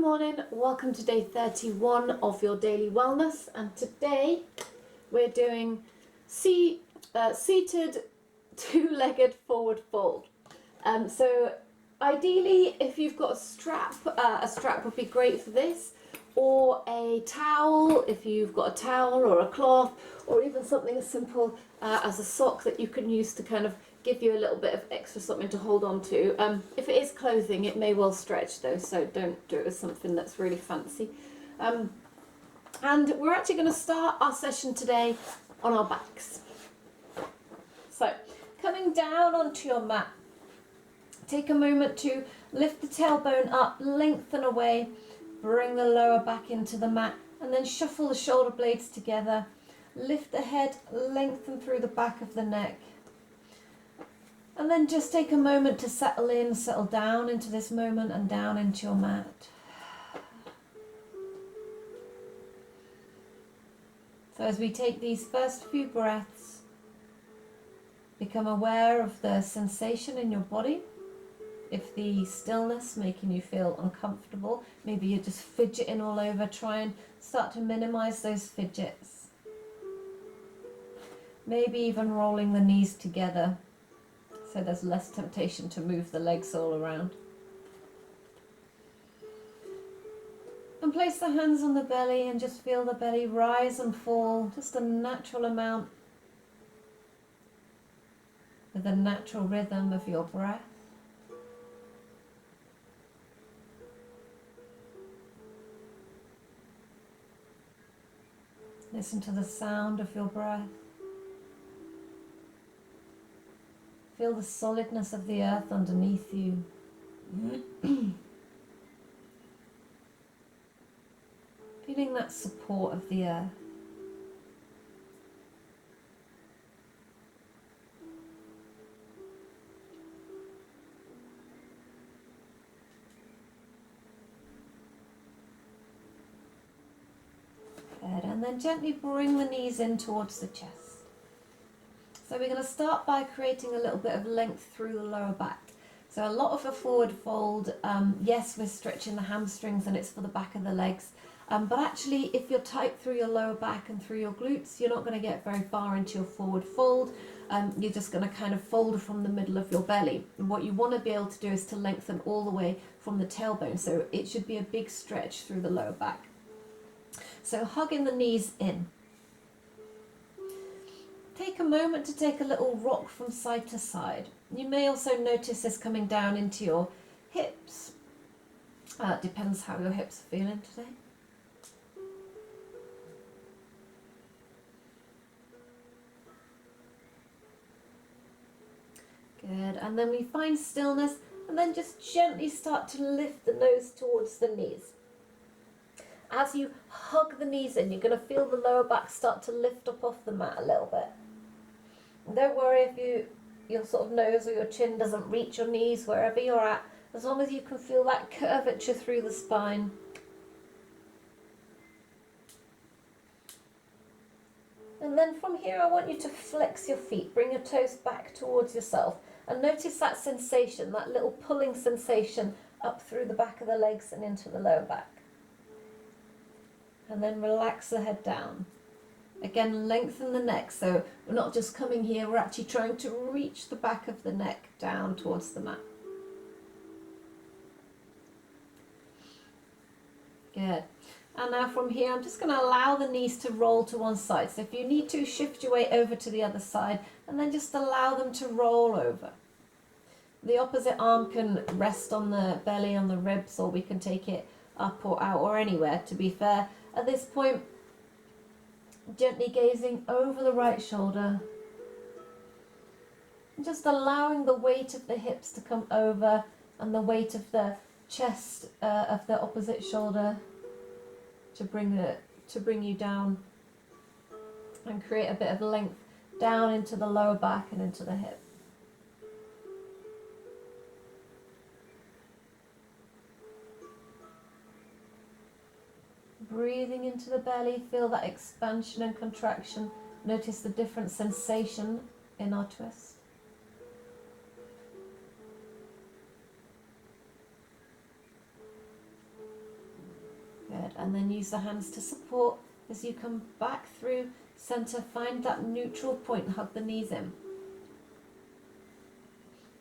morning, welcome to day 31 of your daily wellness, and today we're doing seated two-legged forward fold. So ideally, if you've got a strap would be great for this, or a towel if you've got a towel or a cloth, or even something as simple as a sock that you can use to kind of give you a little bit of extra something to hold on to. If it is clothing, it may well stretch though, so don't do it with something that's really fancy. And we're actually going to start our session today on our backs. So, coming down onto your mat, take a moment to lift the tailbone up, lengthen away, bring the lower back into the mat, and then shuffle the shoulder blades together. Lift the head, lengthen through the back of the neck. And then just take a moment to settle down into this moment and down into your mat. So as we take these first few breaths, become aware of the sensation in your body. If the stillness making you feel uncomfortable, maybe you're just fidgeting all over, try and start to minimize those fidgets. Maybe even rolling the knees together, so there's less temptation to move the legs all around. And place the hands on the belly and just feel the belly rise and fall, just a natural amount, with the natural rhythm of your breath. Listen to the sound of your breath. Feel the solidness of the earth underneath you. Feeling that support of the earth. Good. And then gently bring the knees in towards the chest. So we're going to start by creating a little bit of length through the lower back. So a lot of a forward fold, yes, we're stretching the hamstrings and it's for the back of the legs. But actually, if you're tight through your lower back and through your glutes, you're not going to get very far into your forward fold. You're just going to kind of fold from the middle of your belly. And what you want to be able to do is to lengthen all the way from the tailbone. So it should be a big stretch through the lower back. So hugging the knees in. Take a moment to take a little rock from side to side. You may also notice this coming down into your hips. Depends how your hips are feeling today. Good, and then we find stillness, and then just gently start to lift the nose towards the knees. As you hug the knees in, you're going to feel the lower back start to lift up off the mat a little bit. Don't worry if your sort of nose or your chin doesn't reach your knees, wherever you're at, as long as you can feel that curvature through the spine. And then from here, I want you to flex your feet, bring your toes back towards yourself, and notice that sensation, that little pulling sensation up through the back of the legs and into the lower back. And then relax the head down. Again, lengthen the neck, so we're not just coming here, we're actually trying to reach the back of the neck down towards the mat. Good. And now from here, I'm just going to allow the knees to roll to one side. So if you need to, shift your weight over to the other side, and then just allow them to roll over. The opposite arm can rest on the belly, on the ribs, or we can take it up or out or anywhere, to be fair. At this point, gently gazing over the right shoulder, and just allowing the weight of the hips to come over and the weight of the chest of the opposite shoulder to bring you down and create a bit of length down into the lower back and into the hip. Breathing into the belly, feel that expansion and contraction. Notice the different sensation in our twist. Good, and then use the hands to support as you come back through center. Find that neutral point, hug the knees in.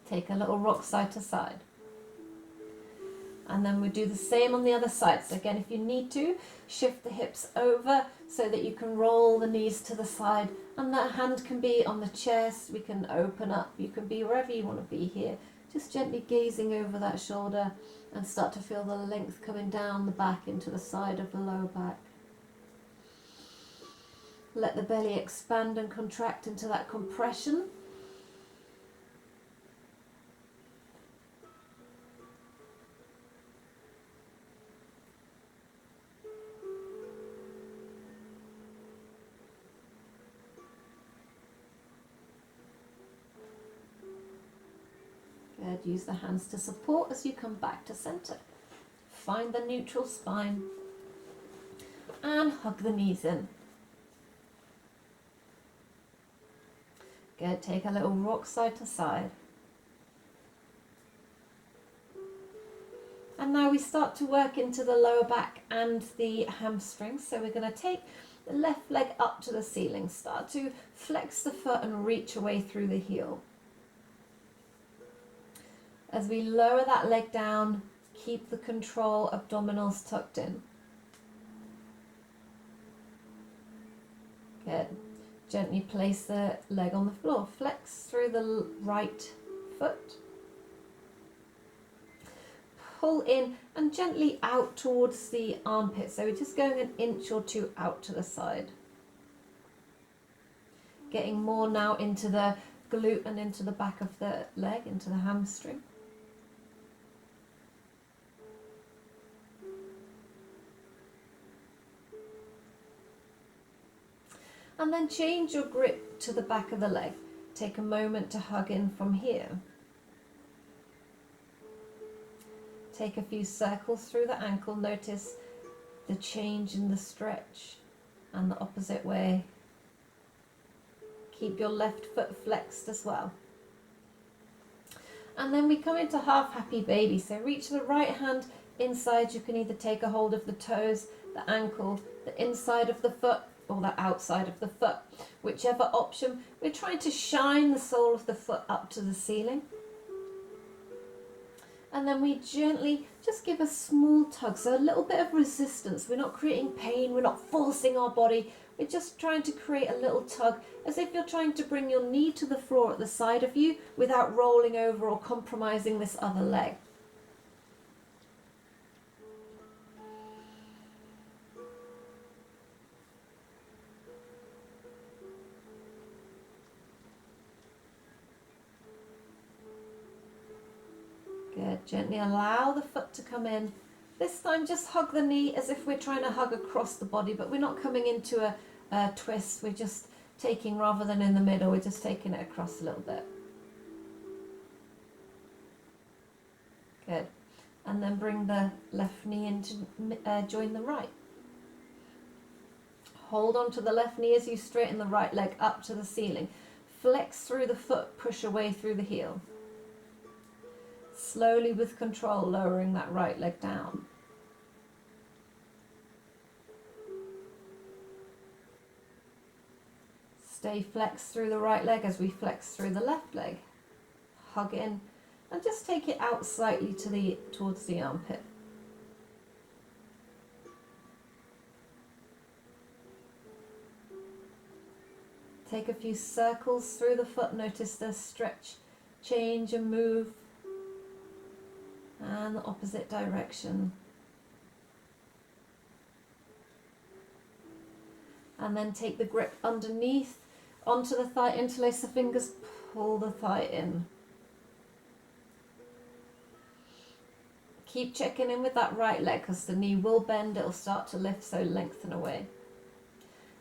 Take a little rock side to side. And then we do the same on the other side. So again, if you need to, shift the hips over so that you can roll the knees to the side. And that hand can be on the chest. We can open up. You can be wherever you want to be here. Just gently gazing over that shoulder and start to feel the length coming down the back into the side of the lower back. Let the belly expand and contract into that compression. Good. Use the hands to support as you come back to center. Find the neutral spine and hug the knees in. Good. Take a little rock side to side. And now we start to work into the lower back and the hamstrings. So we're going to take the left leg up to the ceiling. Start to flex the foot and reach away through the heel. As we lower that leg down, keep the control, abdominals tucked in. Good. Gently place the leg on the floor. Flex through the right foot. Pull in and gently out towards the armpit. So we're just going an inch or two out to the side. Getting more now into the glute and into the back of the leg, into the hamstring. And then change your grip to the back of the leg. Take a moment to hug in from here. Take a few circles through the ankle. Notice the change in the stretch and the opposite way. Keep your left foot flexed as well. And then we come into half happy baby. So reach the right hand inside. You can either take a hold of the toes, the ankle, the inside of the foot, or the outside of the foot, whichever option. We're trying to shine the sole of the foot up to the ceiling. And then we gently just give a small tug, so a little bit of resistance. We're not creating pain, we're not forcing our body, we're just trying to create a little tug, as if you're trying to bring your knee to the floor at the side of you without rolling over or compromising this other leg. Good. Gently allow the foot to come in. This time just hug the knee as if we're trying to hug across the body, but we're not coming into a twist. We're just taking, rather than in the middle, we're just taking it across a little bit. Good. And then bring the left knee in to join the right. Hold on to the left knee as you straighten the right leg up to the ceiling. Flex through the foot, push away through the heel. Slowly with control, lowering that right leg down. Stay flexed through the right leg as we flex through the left leg. Hug in and just take it out slightly towards the armpit. Take a few circles through the foot. Notice the stretch, change and move. And the opposite direction. And then take the grip underneath onto the thigh, interlace the fingers, pull the thigh in. Keep checking in with that right leg because the knee will bend, it'll start to lift, so lengthen away.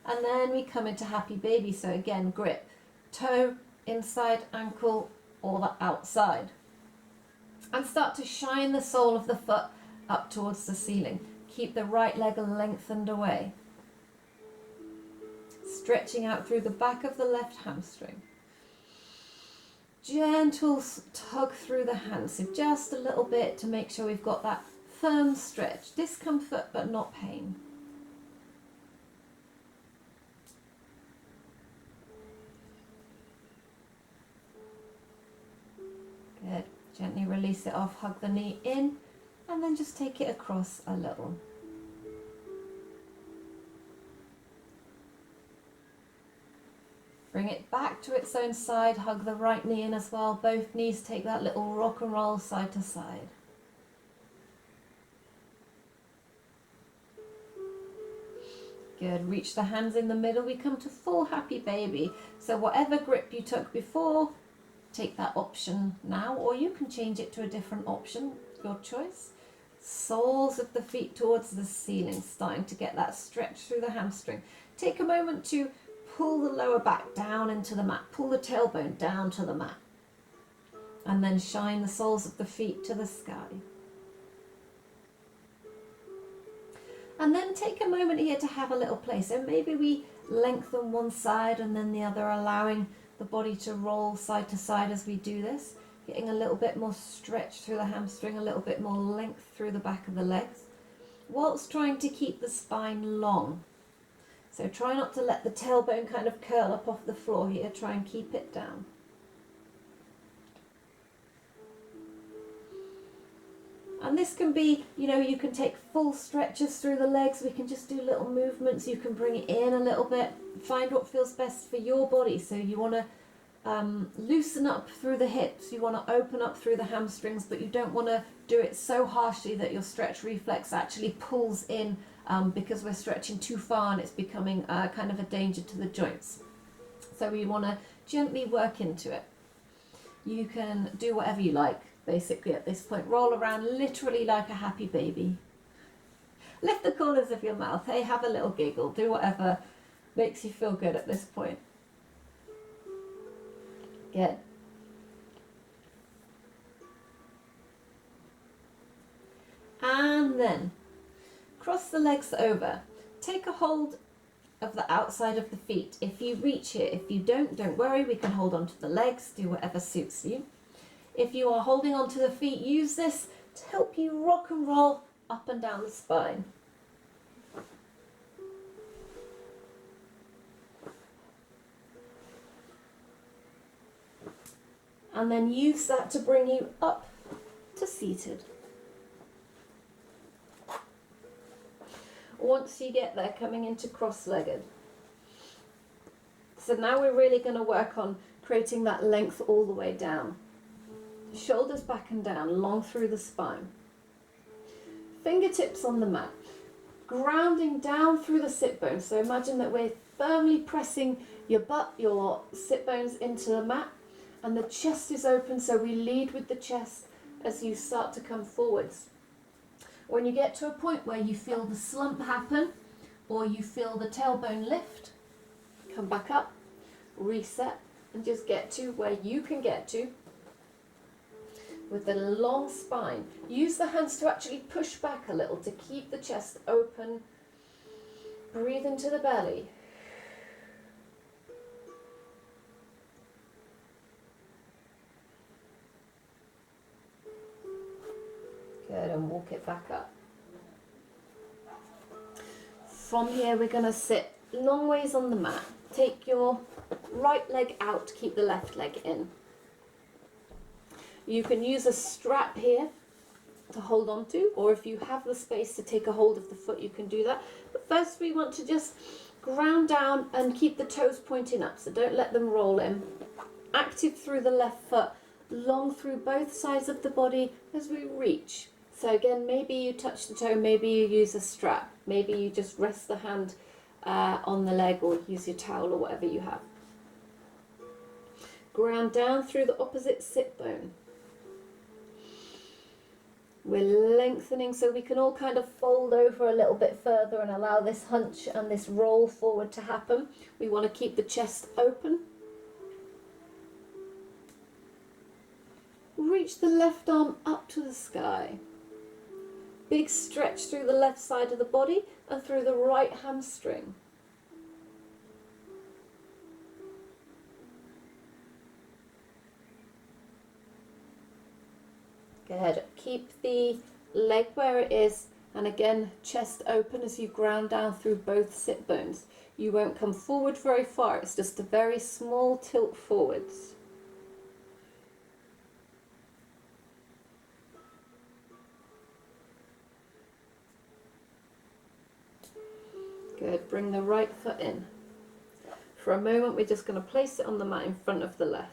And then we come into happy baby, so again grip, toe, inside, ankle, or the outside. And start to shine the sole of the foot up towards the ceiling. Keep the right leg lengthened away. Stretching out through the back of the left hamstring. Gentle tug through the hands, so just a little bit to make sure we've got that firm stretch, discomfort but not pain. Good. Gently release it off, hug the knee in, and then just take it across a little. Bring it back to its own side, hug the right knee in as well. Both knees take that little rock and roll side to side. Good, reach the hands in the middle. We come to full happy baby. So whatever grip you took before, take that option now, or you can change it to a different option, your choice. Soles of the feet towards the ceiling, starting to get that stretch through the hamstring. Take a moment to pull the lower back down into the mat, pull the tailbone down to the mat, and then shine the soles of the feet to the sky. And then take a moment here to have a little play. So maybe we lengthen one side and then the other, allowing the body to roll side to side as we do this, getting a little bit more stretch through the hamstring, a little bit more length through the back of the legs, whilst trying to keep the spine long. So try not to let the tailbone kind of curl up off the floor here, try and keep it down. And this can be, you know, you can take full stretches through the legs, we can just do little movements, you can bring it in a little bit, find what feels best for your body. So you want to loosen up through the hips, you want to open up through the hamstrings, but you don't want to do it so harshly that your stretch reflex actually pulls in because we're stretching too far and it's becoming kind of a danger to the joints. So we want to gently work into it. You can do whatever you like. Basically at this point, roll around literally like a happy baby. Lift the corners of your mouth, hey, have a little giggle, do whatever makes you feel good at this point. Good. And then cross the legs over. Take a hold of the outside of the feet. If you reach here, if you don't worry, we can hold on to the legs, do whatever suits you. If you are holding onto the feet, use this to help you rock and roll up and down the spine. And then use that to bring you up to seated. Once you get there, coming into cross-legged. So now we're really going to work on creating that length all the way down. Shoulders back and down, long through the spine. Fingertips on the mat, grounding down through the sit bones. So imagine that we're firmly pressing your butt, your sit bones into the mat, and the chest is open, so we lead with the chest as you start to come forwards. When you get to a point where you feel the slump happen, or you feel the tailbone lift, come back up, reset, and just get to where you can get to with the long spine. Use the hands to actually push back a little to keep the chest open. Breathe into the belly. Good, and walk it back up. From here we're going to sit long ways on the mat. Take your right leg out, keep the left leg in. You can use a strap here to hold on to, or if you have the space to take a hold of the foot, you can do that. But first we want to just ground down and keep the toes pointing up, so don't let them roll in. Active through the left foot, long through both sides of the body as we reach. So again, maybe you touch the toe, maybe you use a strap, maybe you just rest the hand on the leg or use your towel or whatever you have. Ground down through the opposite sit bone. We're lengthening so we can all kind of fold over a little bit further and allow this hunch and this roll forward to happen. We want to keep the chest open. Reach the left arm up to the sky. Big stretch through the left side of the body and through the right hamstring. Good. Keep the leg where it is, and again, chest open as you ground down through both sit bones. You won't come forward very far, it's just a very small tilt forwards. Good, bring the right foot in. For a moment, we're just going to place it on the mat in front of the left.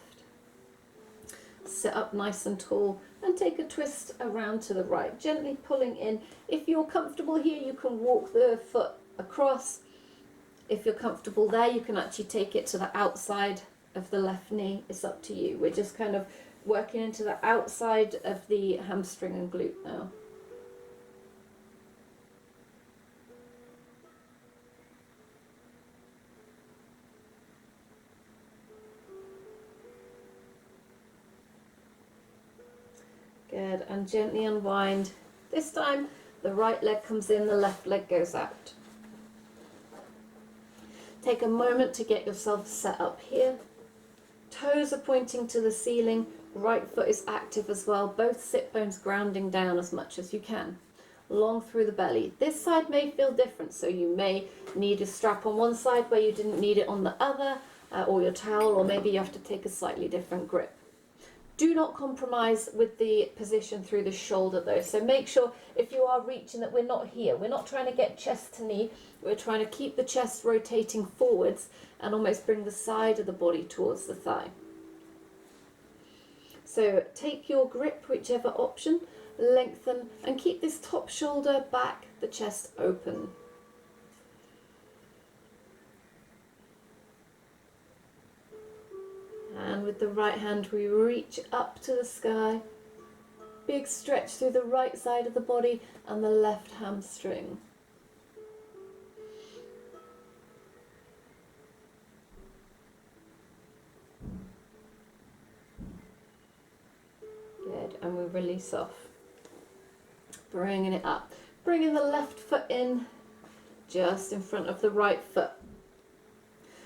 Sit up nice and tall and take a twist around to the right, gently pulling in. If you're comfortable here, you can walk the foot across. If you're comfortable there, you can actually take it to the outside of the left knee. It's up to you. We're just kind of working into the outside of the hamstring and glute now. Good, and gently unwind. This time the right leg comes in, the left leg goes out. Take a moment to get yourself set up here. Toes are pointing to the ceiling, right foot is active as well, both sit bones grounding down as much as you can. Long through the belly. This side may feel different, so you may need a strap on one side where you didn't need it on the other, or your towel, or maybe you have to take a slightly different grip. Do not compromise with the position through the shoulder though, so make sure if you are reaching that we're not here. We're not trying to get chest to knee, we're trying to keep the chest rotating forwards and almost bring the side of the body towards the thigh. So take your grip, whichever option, lengthen and keep this top shoulder back, the chest open. And with the right hand we reach up to the sky. Big stretch through the right side of the body and the left hamstring. Good, and we release off. Bringing it up. Bringing the left foot in just in front of the right foot.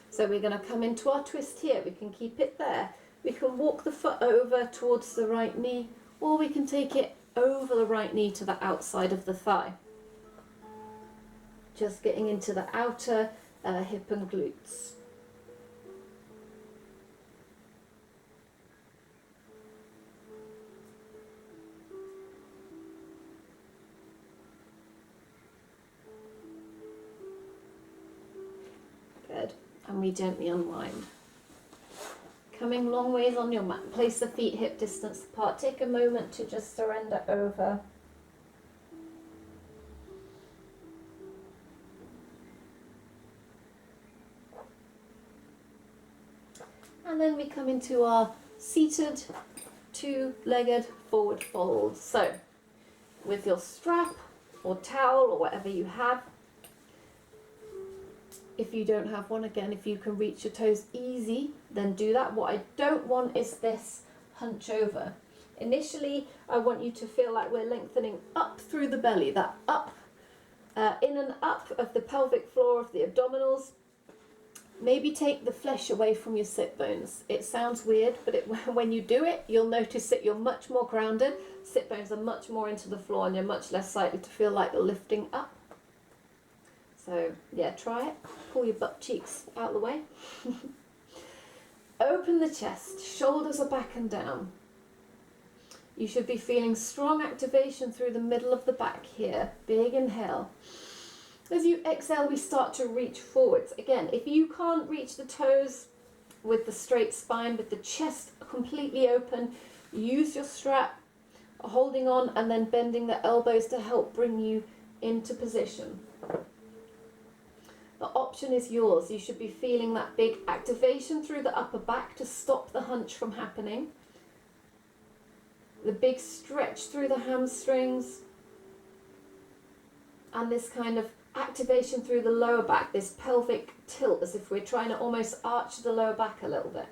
So we're going to come into our twist here. We can keep it there. We can walk the foot over towards the right knee, or we can take it over the right knee to the outside of the thigh. Just getting into the outer hip and glutes. Good. And we gently unwind. Coming long ways on your mat, place the feet hip distance apart. Take a moment to just surrender over. And then we come into our seated, two-legged forward fold. So, with your strap or towel or whatever you have, if you don't have one, again, if you can reach your toes easy, then do that. What I don't want is this hunch over. Initially, I want you to feel like we're lengthening up through the belly, that up, in and up of the pelvic floor of the abdominals. Maybe take the flesh away from your sit bones. It sounds weird, but when you do it, you'll notice that you're much more grounded. Sit bones are much more into the floor and you're much less likely to feel like you're lifting up. So yeah, try it. Pull your butt cheeks out of the way. Open the chest, shoulders are back and down. You should be feeling strong activation through the middle of the back here. Big inhale. As you exhale, we start to reach forwards. Again, if you can't reach the toes with the straight spine, with the chest completely open, use your strap, holding on and then bending the elbows to help bring you into position. The option is yours. You should be feeling that big activation through the upper back to stop the hunch from happening. The big stretch through the hamstrings. And this kind of activation through the lower back, this pelvic tilt, as if we're trying to almost arch the lower back a little bit.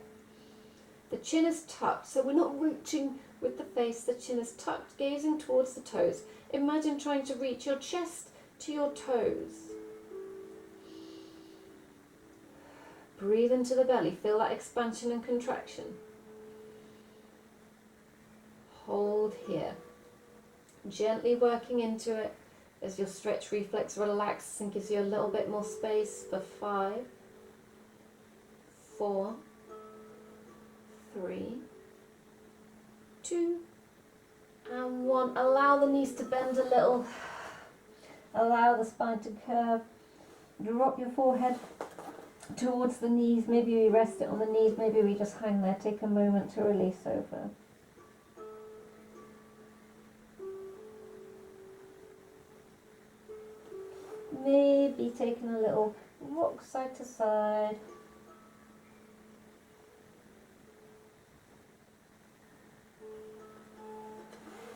The chin is tucked, so we're not reaching with the face. The chin is tucked, gazing towards the toes. Imagine trying to reach your chest to your toes. Breathe into the belly, feel that expansion and contraction. Hold here. Gently working into it as your stretch reflex relaxes and gives you a little bit more space for 5, 4, 3, 2, and 1. Allow the knees to bend a little. Allow the spine to curve. Drop your forehead towards the knees. Maybe we rest it on the knees. Maybe we just hang there. Take a moment to release over. Maybe taking a little rock side to side.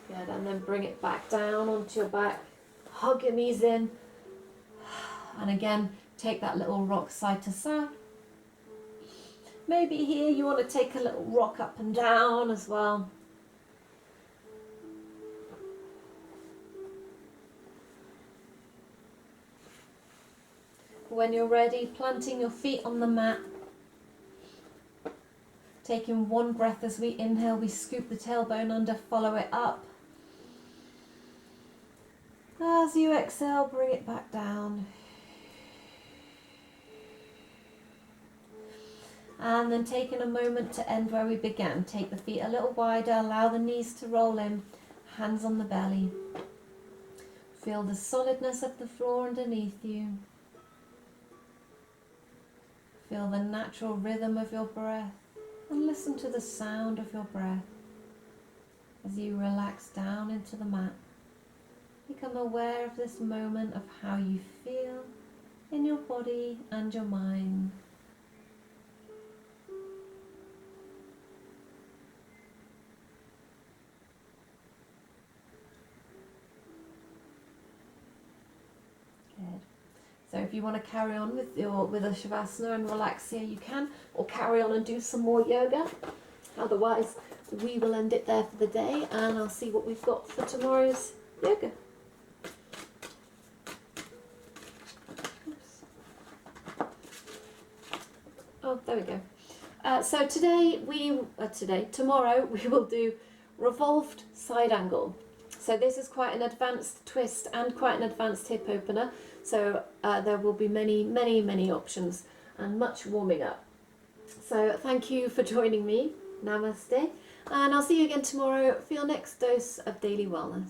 Good, and then bring it back down onto your back. Hug your knees in. And again, take that little rock side to side. Maybe here you want to take a little rock up and down as well. When you're ready, planting your feet on the mat. Taking one breath as we inhale, we scoop the tailbone under, follow it up. As you exhale, bring it back down. And then taking a moment to end where we began. Take the feet a little wider, allow the knees to roll in, hands on the belly. Feel the solidness of the floor underneath you. Feel the natural rhythm of your breath and listen to the sound of your breath as you relax down into the mat. Become aware of this moment of how you feel in your body and your mind. Good. So if you want to carry on with a Shavasana and relax here, you can, or carry on and do some more yoga. Otherwise, we will end it there for the day, and I'll see what we've got for tomorrow's yoga. Oh, there we go. So tomorrow we will do revolved side angle. So this is quite an advanced twist and quite an advanced hip opener. So there will be many options and much warming up. So thank you for joining me. Namaste. And I'll see you again tomorrow for your next dose of daily wellness.